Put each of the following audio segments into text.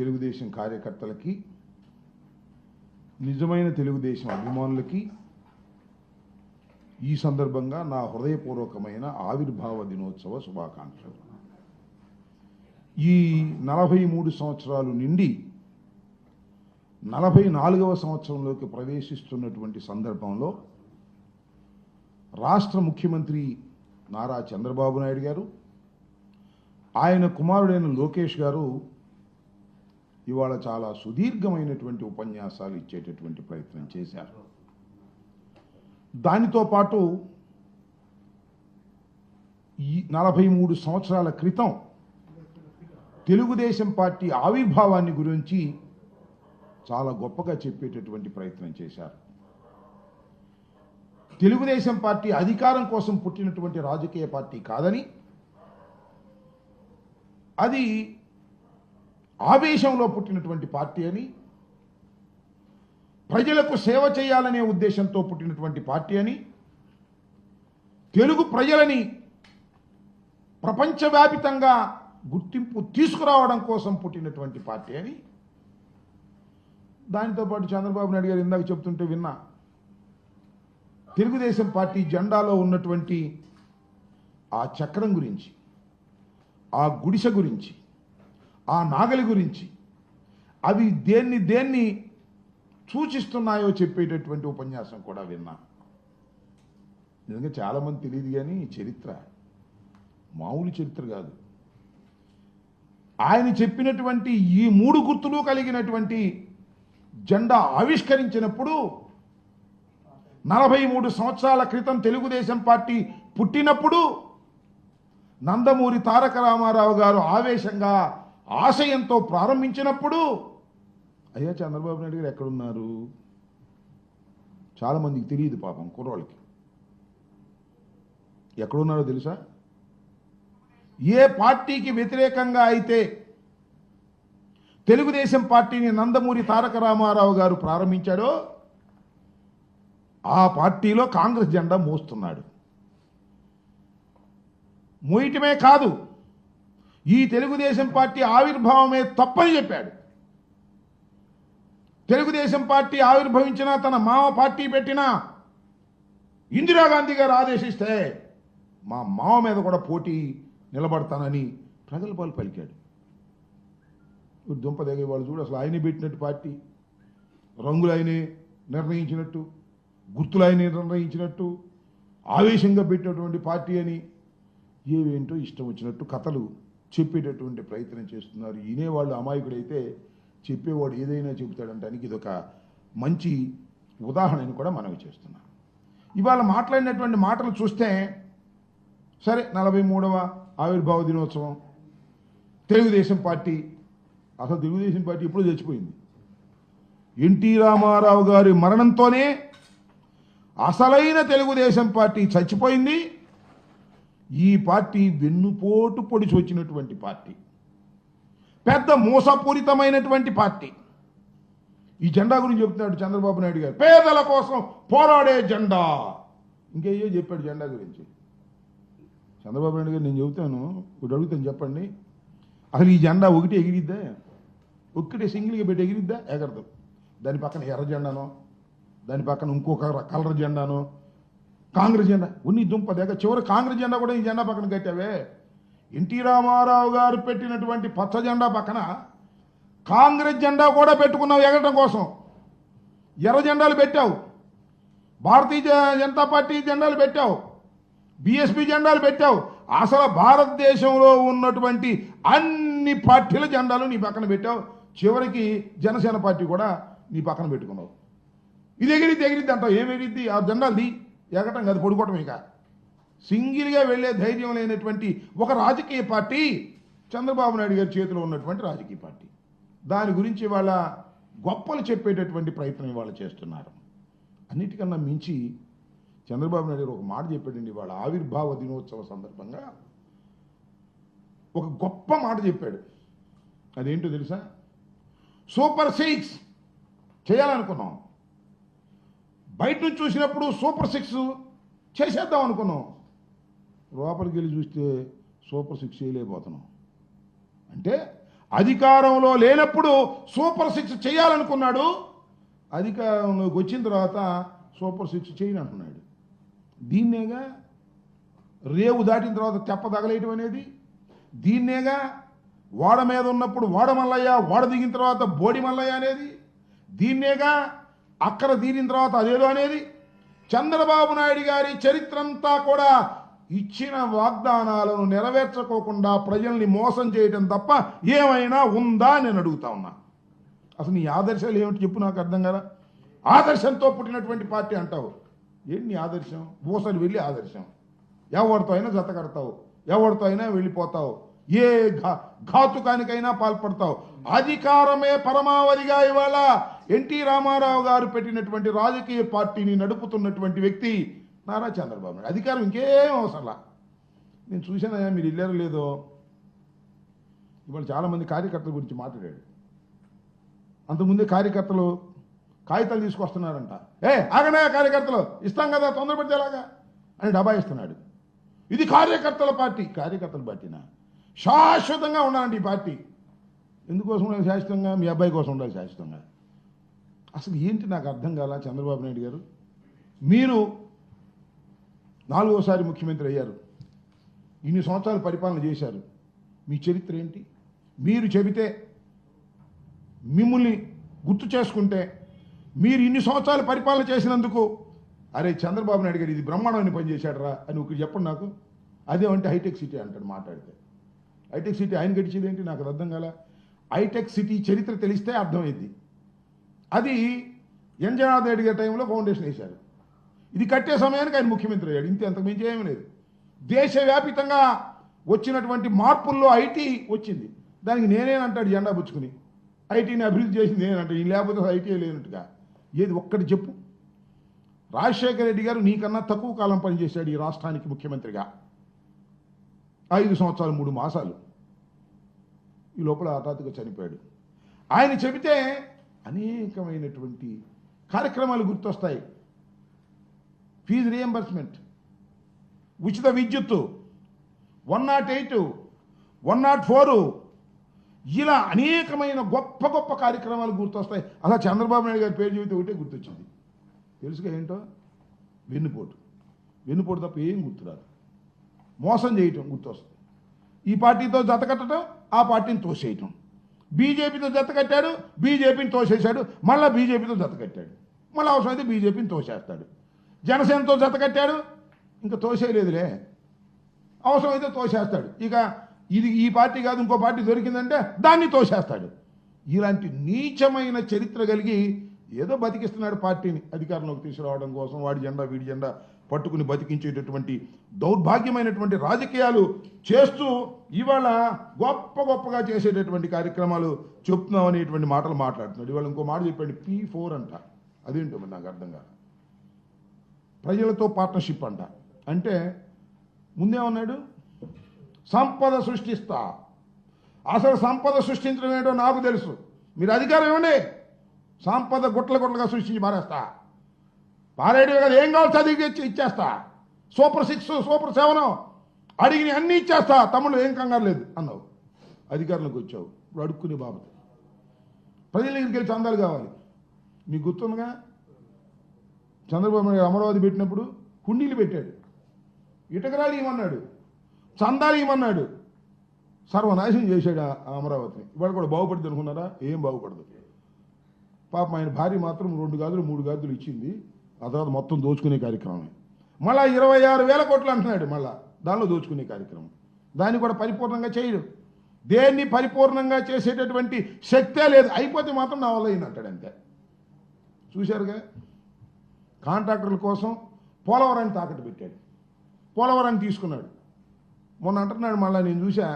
తెలుగుదేశం కార్యకర్తలకి, నిజమైన తెలుగుదేశం అభిమానులకి ఈ సందర్భంగా నా హృదయపూర్వకమైన ఆవిర్భావ దినోత్సవ శుభాకాంక్షలు. ఈ 43 సంవత్సరాలు నిండి 44వ సంవత్సరంలోకి ప్రవేశిస్తున్నటువంటి సందర్భంలో రాష్ట్ర ముఖ్యమంత్రి నారా చంద్రబాబు నాయుడు గారు, ఆయన కుమారుడైన లోకేష్ గారు ఇవాళ చాలా సుదీర్ఘమైనటువంటి ఉపన్యాసాలు ఇచ్చేటటువంటి ప్రయత్నం చేశారు. దానితో పాటు ఈ 43 సంవత్సరాల క్రితం తెలుగుదేశం పార్టీ ఆవిర్భావాన్ని గురించి చాలా గొప్పగా చెప్పేటటువంటి ప్రయత్నం చేశారు. తెలుగుదేశం పార్టీ అధికారం కోసం పుట్టినటువంటి రాజకీయ పార్టీ కాదని, అది ఆవేశంలో పుట్టినటువంటి పార్టీ అని, ప్రజలకు సేవ చేయాలనే ఉద్దేశంతో పుట్టినటువంటి పార్టీ అని, తెలుగు ప్రజలని ప్రపంచవ్యాపితంగా గుర్తింపు తీసుకురావడం కోసం పుట్టినటువంటి పార్టీ అని, దానితో పాటు చంద్రబాబు నాయుడు గారు ఇందాక చెప్తుంటే విన్నా, తెలుగుదేశం పార్టీ జెండాలో ఉన్నటువంటి ఆ చక్రం గురించి, ఆ గుడిసె గురించి, ఆ నాగలి గురించి, అవి దేన్ని సూచిస్తున్నాయో చెప్పేటటువంటి ఉపన్యాసం కూడా విన్నా. నిజంగా చాలామంది తెలియదు, కానీ చరిత్ర మామూలు చరిత్ర కాదు. ఆయన చెప్పినటువంటి ఈ 3 గుర్తులు కలిగినటువంటి జెండా ఆవిష్కరించినప్పుడు 43 సంవత్సరాల క్రితం తెలుగుదేశం పార్టీ పుట్టినప్పుడు నందమూరి తారక రామారావు గారు ఆవేశంగా ఆశయంతో ప్రారంభించినప్పుడు, అయ్యా చంద్రబాబు నాయుడు గారు ఎక్కడున్నారు? చాలామందికి తెలియదు, పాపం కుర్రోళ్ళకి. ఎక్కడున్నారో తెలుసా? ఏ పార్టీకి వ్యతిరేకంగా అయితే తెలుగుదేశం పార్టీని నందమూరి తారక రామారావు గారు ప్రారంభించాడో ఆ పార్టీలో కాంగ్రెస్ జెండా మోస్తున్నాడు. మోయటమే కాదు, ఈ తెలుగుదేశం పార్టీ ఆవిర్భావమే తప్పని చెప్పాడు. తెలుగుదేశం పార్టీ ఆవిర్భవించినా, తన మామ పార్టీ పెట్టినా, ఇందిరాగాంధీ గారు ఆదేశిస్తే మా మామ మీద కూడా పోటీ నిలబడతానని ప్రజల పాలు పలికాడు. దుంపదగే వాళ్ళు చూడు, అసలు ఆయనే పెట్టినట్టు పార్టీ, రంగులు ఆయనే నిర్ణయించినట్టు, గుర్తులు ఆయనే నిర్ణయించినట్టు, ఆవేశంగా పెట్టినటువంటి పార్టీ అని ఏవేంటో ఇష్టం వచ్చినట్టు కథలు చెప్పేటటువంటి ప్రయత్నం చేస్తున్నారు. వినేవాళ్ళు అమాయకుడైతే చెప్పేవాడు ఏదైనా చెబుతాడంటానికి ఇదొక మంచి ఉదాహరణని కూడా మనవి చేస్తున్నాం. ఇవాళ మాట్లాడినటువంటి మాటలు చూస్తే, సరే 43వ ఆవిర్భావ దినోత్సవం, తెలుగుదేశం పార్టీ, అసలు తెలుగుదేశం పార్టీ ఎప్పుడూ చచ్చిపోయింది. ఎన్టీ రామారావు గారి మరణంతోనే అసలైన తెలుగుదేశం పార్టీ చచ్చిపోయింది. ఈ పార్టీ వెన్నుపోటు పొడిచి వచ్చినటువంటి పార్టీ, పెద్ద మోసపూరితమైనటువంటి పార్టీ. ఈ జెండా గురించి చెప్తున్నాడు చంద్రబాబు నాయుడు గారు, పేదల కోసం పోరాడే జెండా. ఇంకేయో చెప్పాడు జెండా గురించి. చంద్రబాబు నాయుడు గారు, నేను చెబుతాను, ఒకటి అడుగుతాను, చెప్పండి, అసలు ఈ జెండా ఒకటి ఎగిరిద్దా? ఒక్కటే సింగిల్గా పెట్టి ఎగిరిద్దా? ఎగరదు. దాని పక్కన ఎర్ర జెండానో, దాని పక్కన ఇంకొక కలర్ జెండానో, కాంగ్రెస్ జెండా ఉన్ని దుంప దగ్గర చివరి కాంగ్రెస్ జెండా కూడా ఈ జెండా పక్కన కట్టావే. ఎన్టీ రామారావు గారు పెట్టినటువంటి పచ్చ జెండా పక్కన కాంగ్రెస్ జెండా కూడా పెట్టుకున్నావు ఎగరడం కోసం. ఎర్ర జెండాలు పెట్టావు, భారతీయ జనతా పార్టీ జెండాలు పెట్టావు, బీఎస్పీ జెండాలు పెట్టావు. అసలు భారతదేశంలో ఉన్నటువంటి అన్ని పార్టీల జెండాలు నీ పక్కన పెట్టావు. చివరికి జనసేన పార్టీ కూడా నీ పక్కన పెట్టుకున్నావు. ఇది ఎగిరిద్ది అంటావు. ఏం ఎగిరిద్ది? ఆ జెండాలు ఎగటం కాదు, పడుకోవటం. ఇక సింగిల్గా వెళ్ళే ధైర్యం లేనటువంటి ఒక రాజకీయ పార్టీ చంద్రబాబు నాయుడు గారి చేతిలో ఉన్నటువంటి రాజకీయ పార్టీ. దాని గురించి వాళ్ళ గొప్పలు చెప్పేటటువంటి ప్రయత్నం ఇవాళ చేస్తున్నారు. అన్నిటికన్నా మించి చంద్రబాబు నాయుడు గారు ఒక మాట చెప్పాడండి వాళ్ళ ఆవిర్భావ దినోత్సవ సందర్భంగా. ఒక గొప్ప మాట చెప్పాడు. అదేంటో తెలుసా? సూపర్ 6 చేయాలనుకున్నాం. బయట నుంచి చూసినప్పుడు సూపర్ 6 చేసేద్దాం అనుకున్నాం. లోపలికి వెళ్ళి చూస్తే సూపర్ 6 చేయలేకపోతున్నాం. అంటే అధికారంలో లేనప్పుడు సూపర్ 6 చేయాలనుకున్నాడు, అధికారంలోకి వచ్చిన తర్వాత సూపర్ 6 చేయను అంటున్నాడు. దీన్నేగా రేవు దాటిన తర్వాత తెప్ప తగలేయటం అనేది, దీన్నేగా వాడ మీద ఉన్నప్పుడు వాడ మల్లయ్య, వాడ దిగిన తర్వాత బోడి మల్లయ్య అనేది, దీన్నేగా అక్కర తీరిన తర్వాత అదేదో అనేది. చంద్రబాబు నాయుడు గారి చరిత్ర అంతా కూడా ఇచ్చిన వాగ్దానాలను నెరవేర్చుకోకుండా ప్రజల్ని మోసం చేయటం తప్ప ఏమైనా ఉందా నేను అడుగుతా ఉన్నా. అసలు నీ ఆదర్శాలు ఏమిటి చెప్పు, నాకు అర్థం కదా. ఆదర్శంతో పుట్టినటువంటి పార్టీ అంటావు, ఏంటి నీ ఆదర్శం? ఊసలు వెళ్ళి ఆదర్శం, ఎవరితో అయినా జత కడతావు, ఎవరితో అయినా వెళ్ళిపోతావు, ఏ ఘాతుకానికైనా పాల్పడతావు. అధికారమే పరమావధిగా ఇవాళ ఎన్టీ రామారావు గారు పెట్టినటువంటి రాజకీయ పార్టీని నడుపుతున్నటువంటి వ్యక్తి నారా చంద్రబాబు నాయుడు. అధికారం ఇంకేం అవసరంలా. నేను చూశానయ్యా, మీరు వెళ్ళారో లేదో, ఇవాళ చాలామంది కార్యకర్తల గురించి మాట్లాడాడు. అంతకుముందే కార్యకర్తలు కాగితాలు తీసుకొస్తున్నారంట. ఆగనయా కార్యకర్తలు, ఇస్తాం కదా తొందరపడితేలాగా అని డబ్బా ఇస్తున్నాడు. ఇది కార్యకర్తల పార్టీ. కార్యకర్తల పార్టీనా? శాశ్వతంగా ఉండాలండి ఈ పార్టీ. ఎందుకోసం ఉండాలి శాశ్వతంగా? మీ అబ్బాయి కోసం ఉండాలి శాశ్వతంగా. అసలు ఏంటి నాకు అర్థం కాల. చంద్రబాబు నాయుడు గారు, మీరు 4వసారి ముఖ్యమంత్రి అయ్యారు, ఇన్ని సంవత్సరాలు పరిపాలన చేశారు, మీ చరిత్ర ఏంటి? మీరు చెబితే, మిమ్మల్ని గుర్తు చేసుకుంటే, మీరు ఇన్ని సంవత్సరాలు పరిపాలన చేసినందుకు అరే చంద్రబాబు నాయుడు గారు ఇది బ్రహ్మాండమైన పని చేశాడరా అని ఒకటి చెప్పండి నాకు. అదేమంటే హైటెక్ సిటీ అంటాడు మాట్లాడితే. హైటెక్ సిటీ ఆయన గడిచేది ఏంటి నాకు అర్థం కాల. హైటెక్ సిటీ చరిత్ర తెలిస్తే అర్థమైంది. అది ఎన్ జనార్దన్ రెడ్డి గారి టైంలో ఫౌండేషన్ వేశారు. ఇది కట్టే సమయానికి ఆయన ముఖ్యమంత్రి అయ్యాడు. ఇంతే, అంతకు మించి ఏమీ లేదు. దేశవ్యాపితంగా వచ్చినటువంటి మార్పుల్లో ఐటీ వచ్చింది. దానికి నేనేనంటాడు జెండా పుచ్చుకుని. ఐటీని అభివృద్ధి చేసింది నేనంటాడు. ఈ లేకపోతే ఐటీ లేనట్టుగా. ఏది ఒక్కటి చెప్పు. రాజశేఖర రెడ్డి గారు నీకన్నా తక్కువ కాలం పనిచేశాడు ఈ రాష్ట్రానికి ముఖ్యమంత్రిగా, 5 సంవత్సరాలు 3 మాసాలు. ఈ లోపల హఠాత్తుగా చనిపోయాడు. ఆయన చెబితే అనేకమైనటువంటి కార్యక్రమాలు గుర్తొస్తాయి. ఫీజు రియంబర్స్మెంట్, ఉచిత విద్యుత్తు, 108, 104, ఇలా అనేకమైన గొప్ప గొప్ప కార్యక్రమాలు గుర్తొస్తాయి. అలా చంద్రబాబు నాయుడు గారి పేరు చెబితే ఒకటే గుర్తొచ్చింది. తెలుసుగా ఏంటో? వెన్నుపోటు తప్ప ఏం గుర్తురాదు. మోసం చేయటం గుర్తొస్తుంది. ఈ పార్టీతో జత కట్టడం, ఆ పార్టీని తోసేయటం. బీజేపీతో జత కట్టాడు, బీజేపీని తోసేశాడు, మళ్ళీ బీజేపీతో జత కట్టాడు, మళ్ళీ అవసరమైతే బీజేపీని తోసేస్తాడు. జనసేనతో జత కట్టాడు, ఇంకా తోసేయలేదులే, అవసరమైతే తోసేస్తాడు. ఇక ఇది ఈ పార్టీ కాదు ఇంకో పార్టీ దొరికిందంటే దాన్ని తోసేస్తాడు. ఇలాంటి నీచమైన చరిత్ర కలిగి ఏదో బతికిస్తున్నాడు పార్టీని అధికారంలోకి తీసుకురావడం కోసం. వాడి జెండా వీడి జెండా పట్టుకుని బతికించేటటువంటి దౌర్భాగ్యమైనటువంటి రాజకీయాలు చేస్తూ ఇవాళ గొప్ప గొప్పగా చేసేటటువంటి కార్యక్రమాలు చెప్తున్నాం అనేటువంటి మాటలు మాట్లాడుతున్నాడు. ఇవాళ ఇంకో మాట చెప్పాడు, P4 అంట. అదేంటో మరి నాకు అర్థం కాదు. ప్రజలతో పార్ట్నర్షిప్ అంట. అంటే ముందేమన్నాడు? సంపద సృష్టిస్తా. అసలు సంపద సృష్టించడం ఏంటో నాకు తెలుసు. మీరు అధికారం ఇవ్వండి, సంపద గుట్ల గుట్లగా సృష్టించి మారేస్తా. పారేడు కదా, ఏం కావాలి చదివి ఇచ్చేస్తా. సూపర్ 6, సూపర్ 7 అడిగిన అన్నీ ఇచ్చేస్తా, తమ్ముళ్ళు ఏం కంగారు లేదు అన్నావు. అధికారంలోకి వచ్చావు, ఇప్పుడు అడుక్కునే బాబు. ప్రజల దగ్గరికి వెళ్ళి చందాలు కావాలి. మీకు గుర్తుందిగా, చంద్రబాబు నాయుడు అమరావతి పెట్టినప్పుడు హుండీలు పెట్టాడు, ఇటకరాలు ఇవ్వమన్నాడు, చందాలు ఇవ్వమన్నాడు. సర్వనాశనం చేశాడు ఆ అమరావతిని. ఇవాళ కూడా బాగుపడుతుంది అనుకున్నారా? ఏం బాగుపడదు. పాపం ఆయన భార్య మాత్రం 2 గాజులు 3 గాజులు ఇచ్చింది. ఆ తర్వాత మొత్తం దోచుకునే కార్యక్రమమే. మళ్ళీ 26,000 కోట్లు అంటున్నాడు, మళ్ళీ దానిలో దోచుకునే కార్యక్రమం. దాన్ని కూడా పరిపూర్ణంగా చేయడు. దేన్ని పరిపూర్ణంగా చేసేటటువంటి శక్తే లేదు. అయిపోతే మాత్రం నా వల్ల అయిందంటాడు అంతే. చూశారుగా, కాంట్రాక్టర్ల కోసం పోలవరాన్ని తాకట్టు పెట్టాడు, పోలవరాన్ని తీసుకున్నాడు. మొన్న అంటున్నాడు మళ్ళీ, నేను చూసా,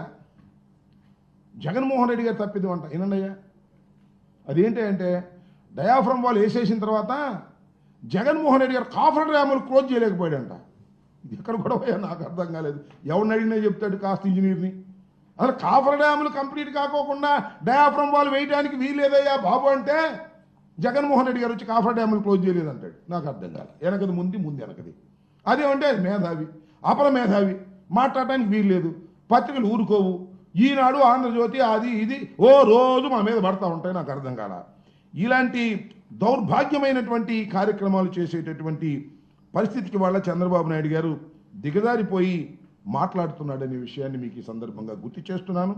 జగన్మోహన్ రెడ్డి గారు తప్పిద్దాం అంట. ఏనండి అయ్యా, అదేంటి అంటే డయాఫ్రమ్ వాళ్ళు వేసేసిన తర్వాత జగన్మోహన్ రెడ్డి గారు కాఫర్ డ్యాములు క్లోజ్ చేయలేకపోయాడంట. ఇది ఎక్కడ కూడా పోయా నాకు అర్థం కాలేదు. ఎవరిని అడిగినా చెప్తాడు కాస్త ఇంజనీర్ని. అసలు కాఫర్ డ్యాములు కంప్లీట్ కాకోకుండా డయాఫ్రమ్ వాళ్ళు వేయడానికి వీల్లేదయ్యా బాబు అంటే జగన్మోహన్ రెడ్డి గారు వచ్చి కాఫర్ డ్యాములు క్లోజ్ చేయలేదంటాడు. నాకు అర్థం కాదు. వెనకది ముందు వెనకది. అదేమంటే మేధావి, అపర మేధావి, మాట్లాడటానికి వీల్లేదు, పత్రికలు ఊరుకోవు, ఈనాడు ఆంధ్రజ్యోతి అది ఇది ఓ రోజు మా మీద పడతా ఉంటాయి. నాకు అర్థం కాల. ఇలాంటి దౌర్భాగ్యమైనటువంటి కార్యక్రమాలు చేసేటటువంటి పరిస్థితికి వాళ్ళ చంద్రబాబు నాయుడు గారు దిగజారిపోయి మాట్లాడుతున్నాడనే విషయాన్ని మీకు ఈ సందర్భంగా గుర్తు చేస్తున్నాను.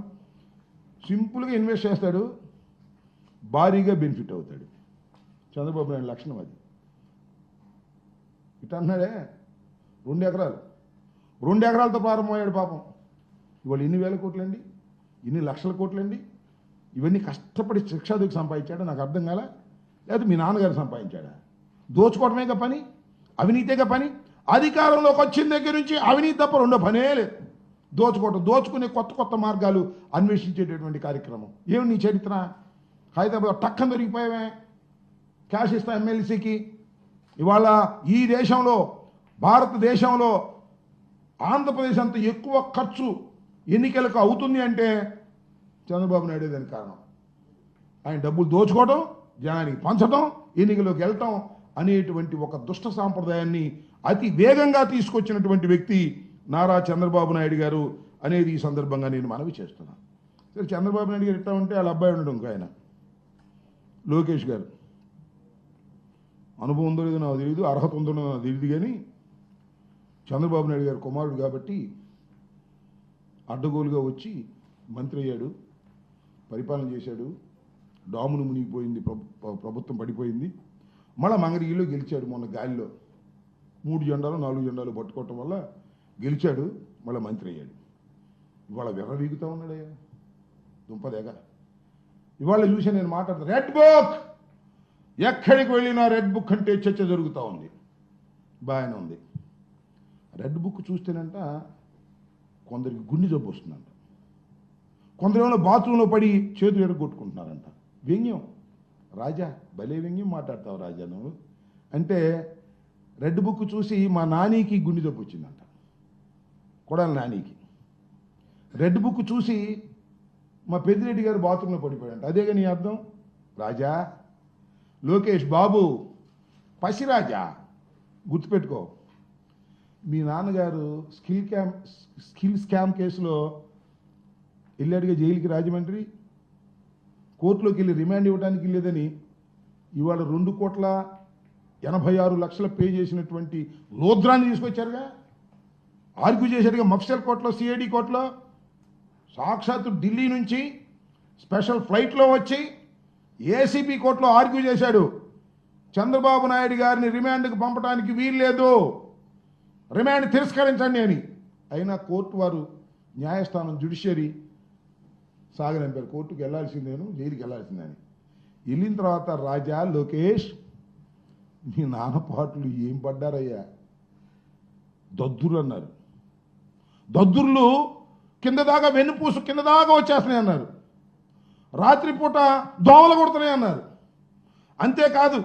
సింపుల్గా ఇన్వెస్ట్ చేస్తాడు, భారీగా బెనిఫిట్ అవుతాడు. చంద్రబాబు నాయుడు లక్షణం అది. ఇట్లా అన్నాడే 2 ఎకరాలు 2 ఎకరాలతో ప్రారంభమయ్యాడు పాపం. ఇవాళ ఎన్ని వేల కోట్లండి, ఎన్ని లక్షల కోట్లండి. ఇవన్నీ కష్టపడి శిక్షాదికి సంపాదించాడా నాకు అర్థం కాల. లేదా మీ నాన్నగారు సంపాదించాడా? దోచుకోవడమేగా పని, అవినీతిగా పని. అధికారంలోకి వచ్చిన దగ్గర నుంచి అవినీతి తప్ప రెండో పనే లేదు. దోచుకోవటం, దోచుకునే కొత్త కొత్త మార్గాలు అన్వేషించేటటువంటి కార్యక్రమం. ఏమి నీ చరిత్ర? హైదరాబాద్ టక్కన దొరికిపోయావే, క్యాష్ ఇస్తా ఎమ్మెల్సీకి. ఇవాళ ఈ దేశంలో, భారతదేశంలో ఆంధ్రప్రదేశ్ అంత ఎక్కువ ఖర్చు ఎన్నికలకు అవుతుంది అంటే చంద్రబాబు నాయుడు దానికి కారణం. ఆయన డబ్బులు దోచుకోవడం, జనానికి పంచడం, ఎన్నికలకు వెళ్ళటం అనేటువంటి ఒక దుష్ట సాంప్రదాయాన్ని అతి వేగంగా తీసుకొచ్చినటువంటి వ్యక్తి నారా చంద్రబాబు నాయుడు గారు అనేది ఈ సందర్భంగా నేను మనవి చేస్తున్నాను. సరే, చంద్రబాబు నాయుడు గారు ఎట్లా ఉంటే వాళ్ళ అబ్బాయి ఉండడం ఇంకో ఆయన లోకేష్ గారు. అనుభవం ఉందో లేదో నాకు తెలియదు, అర్హత ఉందో నాకు తెలియదు, కానీ చంద్రబాబు నాయుడు గారు కుమారుడు కాబట్టి అడ్డగోలుగా వచ్చి మంత్రి అయ్యాడు, పరిపాలన చేశాడు. డామును మునిగిపోయింది, ప్రభుత్వం పడిపోయింది. మళ్ళీ మంగళగిరిలో గెలిచాడు. మొన్న గాలిలో 3 జెండాలు 4 జెండాలు పట్టుకోవటం వల్ల గెలిచాడు, మళ్ళీ మంత్రి అయ్యాడు. ఇవాళ విర్రవీగుతూ ఉన్నాడయ్యా దుంపదేగా. ఇవాళ చూసి నేను మాట్లాడతాను, రెడ్ బుక్, ఎక్కడికి వెళ్ళినా రెడ్ బుక్ అంటే చర్చ జరుగుతూ ఉంది. బాగానే ఉంది. రెడ్ బుక్ చూస్తేనంట కొందరికి గుండె జబ్బు వస్తుందంట, కొందరేమో బాత్రూంలో పడి చేతులు ఎరగొట్టుకుంటున్నారంట. వ్యంగ్యం రాజా, భలే వ్యంగ్యం మాట్లాడతావు రాజా నువ్వు. అంటే రెడ్ బుక్ చూసి మా నానికి గుండె జబ్బు వచ్చిందంట, కొడాలి నానికి. రెడ్ బుక్ చూసి మా పెద్దిరెడ్డి గారు బాత్రూంలో పడిపోయాడంట. అదేగా నీ అర్థం? రాజా, లోకేష్ బాబు, పసిరాజా, గుర్తుపెట్టుకో. మీ నాన్నగారు స్కిల్ స్కామ్ కేసులో వెళ్ళాడుగా జైలుకి, రాజమండ్రి కోర్టులోకి వెళ్ళి రిమాండ్ ఇవ్వడానికి లేదని ఇవాళ 2,86,00,000 పే చేసినటువంటి లోద్రాన్ని తీసుకొచ్చారుగా, ఆర్గ్యూ చేశారుగా మఫ్సల్ కోర్టులో, సిఐడి కోర్టులో. సాక్షాత్తు ఢిల్లీ నుంచి స్పెషల్ ఫ్లైట్లో వచ్చి ఏసీబీ కోర్టులో ఆర్గ్యూ చేశాడు. చంద్రబాబు నాయుడు గారిని రిమాండ్కి పంపడానికి వీల్లేదు, రిమాండ్ తిరస్కరించండి అని. అయినా కోర్టు వారు, న్యాయస్థానం, జ్యుడిషియరీ సాగనంపారు. కోర్టుకు వెళ్లాల్సిందేను, జైలుకి వెళ్లాల్సిందని. వెళ్ళిన తర్వాత రాజా, లోకేష్, మీ నాన్న పాటలు ఏం పడ్డారయ్యా, దద్దురు అన్నారు. దద్దుర్లు కింద దాకా, వెన్నుపూసు కింద దాకా వచ్చేస్తున్నాయి అన్నారు. రాత్రిపూట దోమలు కొడుతున్నాయి అన్నారు. అంతేకాదు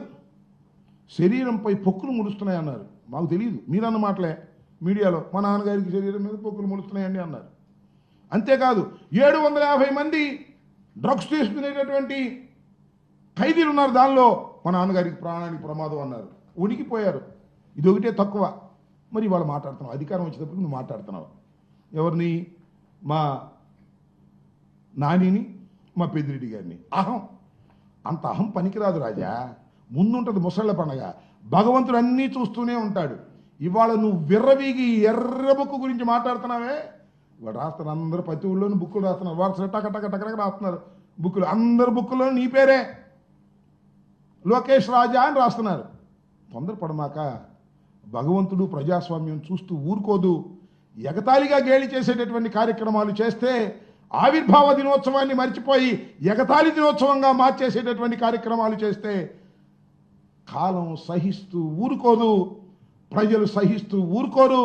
శరీరంపై పొక్కులు ముడుస్తున్నాయి అన్నారు. మాకు తెలియదు, మీరన్న మాటలే మీడియాలో. మా నాన్నగారికి శరీరం మీద పొక్కులు ముడుస్తున్నాయండి అన్నారు. అంతేకాదు 750 మంది డ్రగ్స్ తీసుకునేటటువంటి ఖైదీలు ఉన్నారు, దానిలో మా నాన్నగారికి ప్రాణానికి ప్రమాదం అన్నారు. ఉనికిపోయారు. ఇది ఒకటే తక్కువ. మరి వాళ్ళు మాట్లాడుతున్నావు, అధికారం వచ్చేటప్పుడు నువ్వు మాట్లాడుతున్నావు. ఎవరిని? మా నానిని, మా పెద్దిరెడ్డి గారిని. అహం, అంత అహం పనికిరాదు రాజా. ముందుంటుంది ముసళ్ళ పండగ. భగవంతుడు అన్నీ చూస్తూనే ఉంటాడు. ఇవాళ నువ్వు విర్రవీగి ఎర్ర బుక్కు గురించి మాట్లాడుతున్నావే. ఇవాళ రాస్తున్నారు అందరూ, ప్రతి ఊళ్ళోనూ బుక్కులు రాస్తున్నారు. వాట్సాప్ టక టక టక రాస్తున్నారు బుక్కులు. అందరు బుక్కుల్లో నీ పేరే లోకేష్ రాజా అని రాస్తున్నారు. తొందరపడమాక. భగవంతుడు ప్రజాస్వామ్యం చూస్తూ ఊరుకోదు. ఎగతాళిగా గేలి చేసేటటువంటి కార్యక్రమాలు చేస్తే, ఆవిర్భావ దినోత్సవాన్ని మర్చిపోయి ఎగతాళి దినోత్సవంగా మార్చేసేటటువంటి కార్యక్రమాలు చేస్తే కాలం సహిస్తూ ఊరుకోదు, ప్రజలు సహిస్తూ ఊరుకోరు.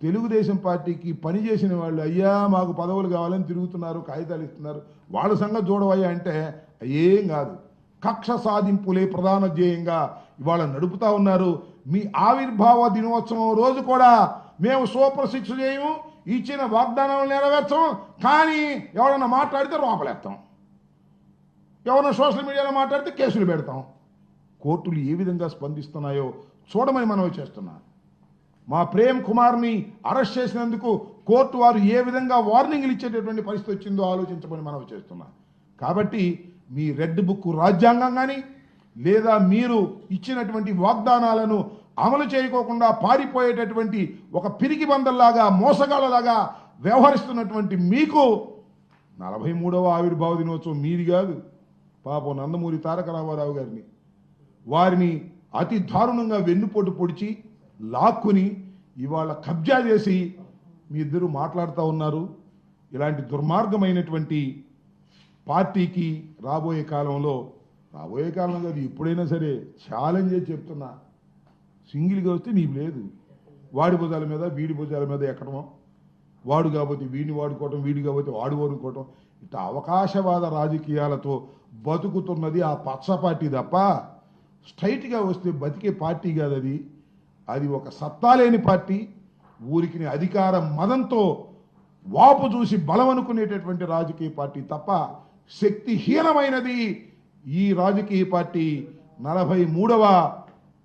తెలుగుదేశం పార్టీకి పనిచేసిన వాళ్ళు, అయ్యా మాకు పదవులు కావాలని తిరుగుతున్నారు, కాగితాలు ఇస్తున్నారు, వాళ్ళ సంగతి చూడవయ్యా అంటే ఏం కాదు. కక్ష సాధింపులే ప్రధాన ధ్యేయంగా ఇవాళ నడుపుతా ఉన్నారు. మీ ఆవిర్భావ దినోత్సవం రోజు కూడా మేము సూపర్ 6 చేయము, ఇచ్చిన వాగ్దానాలు నెరవేర్చం, కానీ ఎవరన్నా మాట్లాడితే లోపలేస్తాం, ఎవరన్నా సోషల్ మీడియాలో మాట్లాడితే కేసులు పెడతాం. కోర్టులు ఏ విధంగా స్పందిస్తున్నాయో చూడమని మనవి చేస్తున్నా. మా ప్రేమ్ కుమార్ని అరెస్ట్ చేసినందుకు కోర్టు వారు ఏ విధంగా వార్నింగ్లు ఇచ్చేటటువంటి పరిస్థితి వచ్చిందో ఆలోచించమని మనవి చేస్తున్నా. కాబట్టి మీ రెడ్ బుక్ రాజ్యాంగం కానీ లేదా మీరు ఇచ్చినటువంటి వాగ్దానాలను అమలు చేయకోకుండా పారిపోయేటటువంటి ఒక పిరికి బందల్లాగా మోసగాళ్ళలాగా వ్యవహరిస్తున్నటువంటి మీకు 43వ ఆవిర్భావ దినోత్సవం మీది కాదు, పాపం నందమూరి తారక రామారావు గారిని వారిని అతి దారుణంగా వెన్నుపోటు పొడిచి లాక్కుని ఇవాళ కబ్జా చేసి మీ ఇద్దరు మాట్లాడుతూ ఉన్నారు. ఇలాంటి దుర్మార్గమైనటువంటి పార్టీకి రాబోయే కాలం కాదు ఎప్పుడైనా సరే ఛాలెంజ్ చేసి చెప్తున్నా, సింగిల్గా వస్తే నీకు లేదు, వాడి భుజాల మీద వీడి భుజాల మీద ఎక్కడమో, వాడు కాబట్టి వీడిని వాడుకోవటం, వీడి కాబట్టి వాడు వాడుకోవటం, ఇట్లా అవకాశవాద రాజకీయాలతో బతుకుతున్నది ఆ పచ్చ పార్టీ తప్ప స్ట్రైట్గా వస్తే బతికే పార్టీ కాదు అది. అది ఒక సత్తా లేని పార్టీ, ఊరికి అధికార మదంతో వాపు చూసి బలం అనుకునేటటువంటి రాజకీయ పార్టీ తప్ప శక్తిహీనమైనది ఈ రాజకీయ పార్టీ. 43వ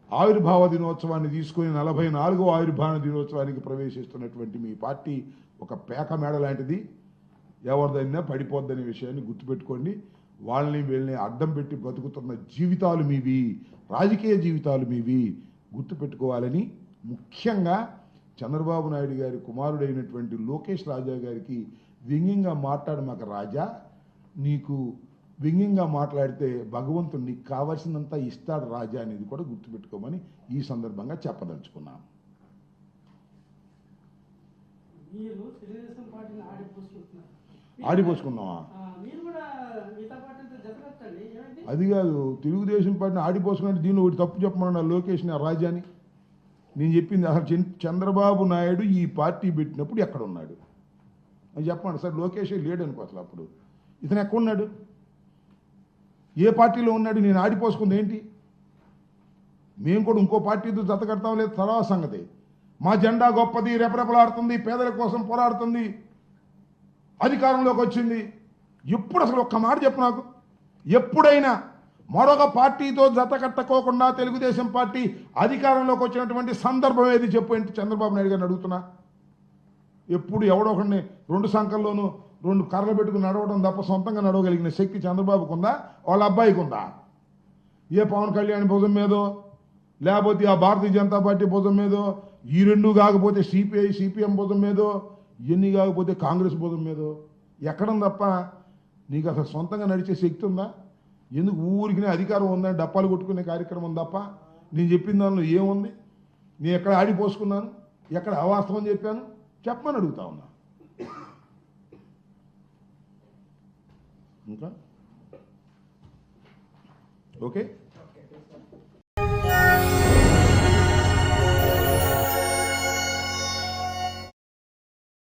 ఆవిర్భావ దినోత్సవాన్ని తీసుకొని 44వ ఆవిర్భావ దినోత్సవానికి ప్రవేశిస్తున్నటువంటి మీ పార్టీ ఒక పేక మేడ లాంటిది, ఎవరిదైనా పడిపోద్దనే విషయాన్ని గుర్తుపెట్టుకోండి. వాళ్ళని వీళ్ళని అడ్డం పెట్టి బతుకుతున్న జీవితాలు మీవి, రాజకీయ జీవితాలు మీవి గుర్తుపెట్టుకోవాలని ముఖ్యంగా చంద్రబాబు నాయుడు గారి కుమారుడైనటువంటి లోకేష్ రాజా గారికి వ్యంగ్యంగా మాట్లాడమాక రాజా, నీకు వ్యంగ్యంగా మాట్లాడితే భగవంతుడు నీకు కావాల్సినంత ఇస్తాడు రాజా అనేది కూడా గుర్తుపెట్టుకోమని ఈ సందర్భంగా చెప్పదలుచుకున్నాను. ఆడిపోసుకున్నావా? అది కాదు, తెలుగుదేశం పార్టీని ఆడిపోసుకున్నట్టు దీన్ని ఒకటి తప్పు చెప్పమన్నా లోకేష్ రాజాని. నేను చెప్పింది అసలు చంద్రబాబు నాయుడు ఈ పార్టీ పెట్టినప్పుడు ఎక్కడ ఉన్నాడు అని చెప్పండి సార్. లోకేష్ లేడు అనుకో, అసలు అప్పుడు ఇతను ఎక్కడ ఉన్నాడు, ఏ పార్టీలో ఉన్నాడు? నేను ఆడిపోసుకుంది ఏంటి? మేము కూడా ఇంకో పార్టీతో జత కడతాం లేదు, తర్వాత సంగతి. మా జెండా గొప్పది, రెపరెపలాడుతుంది, పేదల కోసం పోరాడుతుంది, అధికారంలోకి వచ్చింది. ఎప్పుడు అసలు ఒక్క మాట చెప్పు నాకు, ఎప్పుడైనా మరొక పార్టీతో జత కట్టకోకుండా తెలుగుదేశం పార్టీ అధికారంలోకి వచ్చినటువంటి సందర్భం ఏది చెప్పు ఏంటి చంద్రబాబు నాయుడు గారిని అడుగుతున్నా. ఎప్పుడు ఎవడో ఒకరిని 2 సంఖ్యల్లోనూ 2 కర్రలు పెట్టుకుని నడవడం తప్ప సొంతంగా నడవగలిగిన శక్తి చంద్రబాబుకు ఉందా, వాళ్ళ అబ్బాయికి ఉందా? ఏ పవన్ కళ్యాణ్ భుజం మీదో లేకపోతే ఆ భారతీయ జనతా పార్టీ భుజం మీదో, ఈ 2 కాకపోతే సిపిఐ సిపిఎం భుజం మీదో, ఇవన్నీ కాకపోతే కాంగ్రెస్ భుజం మీదో ఎక్కడం తప్ప నీకు అసలు సొంతంగా నడిచే శక్తి ఉందా? ఎందుకు ఊరికి అధికారం ఉందని డప్పాలు కొట్టుకునే కార్యక్రమం తప్ప నేను చెప్పిన దానిలో ఏముంది? నేను ఎక్కడ ఆడిపోసుకున్నాను, ఎక్కడ అవాస్తవం చెప్పాను చెప్పమని అడుగుతా ఉన్నా. ఇంకా ఓకే.